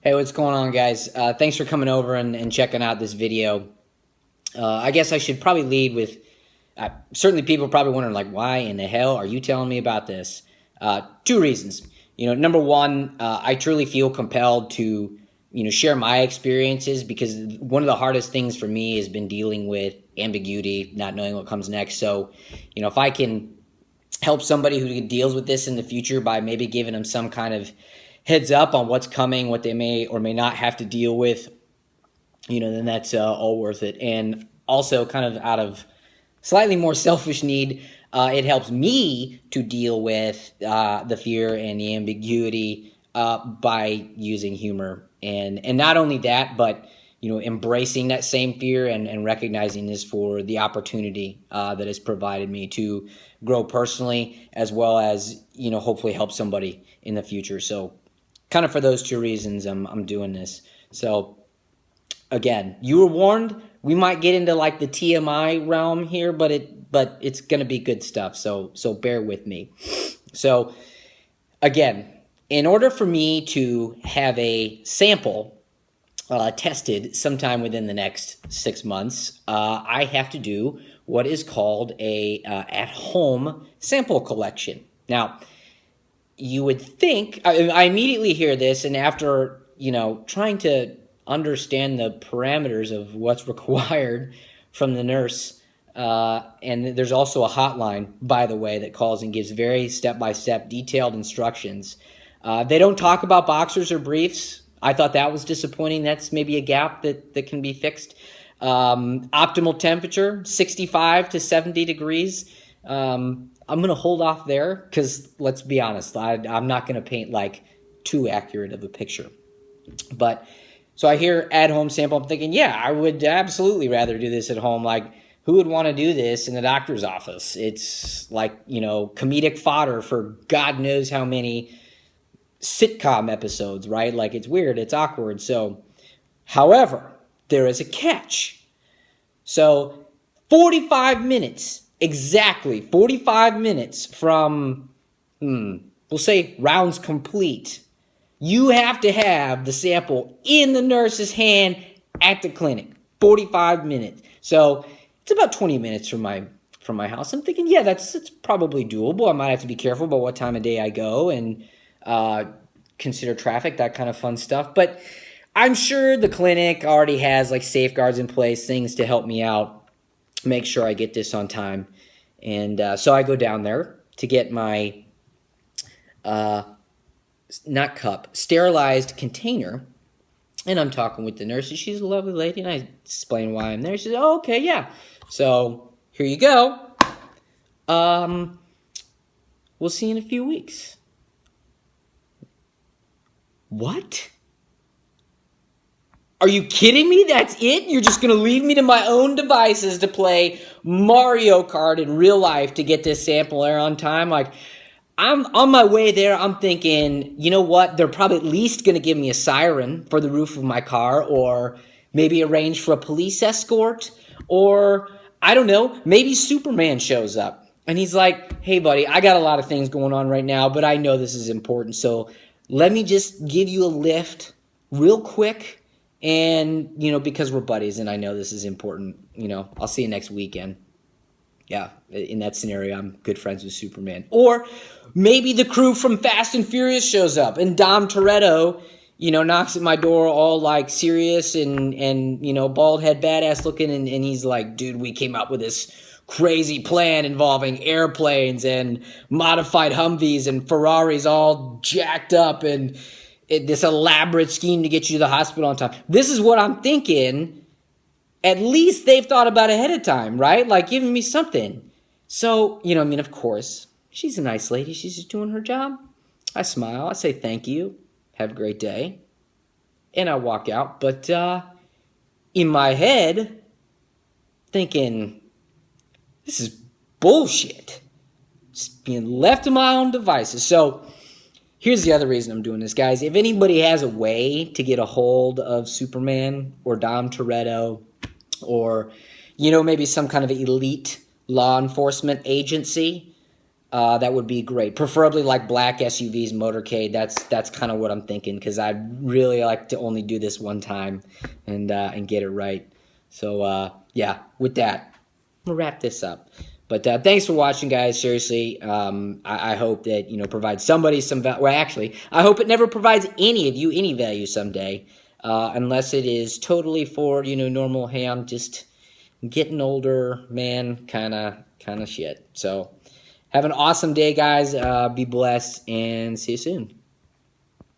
Hey, what's going on, guys? Thanks for coming over and checking out this video. I guess I should probably lead with certainly people probably wondering, like, why in the hell are you telling me about this? Two reasons. Number one, I truly feel compelled to, share my experiences because one of the hardest things for me has been dealing with ambiguity, not knowing what comes next. So, if I can help somebody who deals with this in the future by maybe giving them some kind of heads up on what's coming, what they may or may not have to deal with, then that's all worth it. And also, kind of out of slightly more selfish need, it helps me to deal with the fear and the ambiguity by using humor. And not only that, but embracing that same fear and recognizing this for the opportunity that has provided me to grow personally, as well as hopefully help somebody in the future. So, kind of for those two reasons, I'm doing this. So, again, you were warned. We might get into like the TMI realm here, but it's gonna be good stuff. So bear with me. So, again, in order for me to have a sample tested sometime within the next 6 months, I have to do what is called a at-home sample collection. Now, you would think I immediately hear this, and after trying to understand the parameters of what's required from the nurse, and there's also a hotline, by the way, that calls and gives very step-by-step detailed instructions. They don't talk about boxers or briefs. I thought that was disappointing. That's maybe a gap that can be fixed. Optimal temperature, 65 to 70 degrees. I'm going to hold off there because, let's be honest, I'm not going to paint like too accurate of a picture. But so I hear at-home sample. I'm thinking, yeah, I would absolutely rather do this at home. Like, who would want to do this in the doctor's office? It's like, comedic fodder for God knows how many sitcom episodes, right? Like, it's weird, it's awkward. So, however, there is a catch. So, 45 minutes, exactly 45 minutes from, we'll say rounds complete, you have to have the sample in the nurse's hand at the clinic. 45 minutes. So it's about 20 minutes from my house. I'm thinking, yeah, that's probably doable. I might have to be careful about what time of day I go and consider traffic, that kind of fun stuff. But I'm sure the clinic already has like safeguards in place, things to help me out, make sure I get this on time. And so I go down there to get my not cup, sterilized container. And I'm talking with the nurse, and she's a lovely lady, and I explain why I'm there. She says, oh, okay, yeah. So here you go. We'll see you in a few weeks. What? Are you kidding me? That's it? You're just going to leave me to my own devices to play Mario Kart in real life to get this sample there on time? Like, I'm on my way there. I'm thinking, you know what? They're probably at least going to give me a siren for the roof of my car, or maybe arrange for a police escort, or I don't know, maybe Superman shows up and he's like, hey, buddy, I got a lot of things going on right now, but I know this is important. So let me just give you a lift real quick. And, because we're buddies and I know this is important, I'll see you next weekend. Yeah, in that scenario, I'm good friends with Superman. Or maybe the crew from Fast and Furious shows up and Dom Toretto, knocks at my door all like serious and bald head badass looking. And he's like, dude, we came up with this crazy plan involving airplanes and modified Humvees and Ferraris all jacked up and this elaborate scheme to get you to the hospital on time. This is what I'm thinking. At least they've thought about it ahead of time, right? Like giving me something. So, of course, she's a nice lady. She's just doing her job. I smile. I say thank you. Have a great day. And I walk out. But in my head, thinking, this is bullshit. Just being left to my own devices. So here's the other reason I'm doing this, guys. If anybody has a way to get a hold of Superman or Dom Toretto, or, maybe some kind of elite law enforcement agency, that would be great. Preferably like black SUVs, motorcade. That's kind of what I'm thinking, because I'd really like to only do this one time and get it right. So yeah, with that, we'll wrap this up. But thanks for watching, guys. Seriously, I hope that provides somebody some value. Well, actually, I hope it never provides any of you any value someday, unless it is totally for normal. Hey, I'm just getting older, man, kind of shit. So have an awesome day, guys. Be blessed, and see you soon.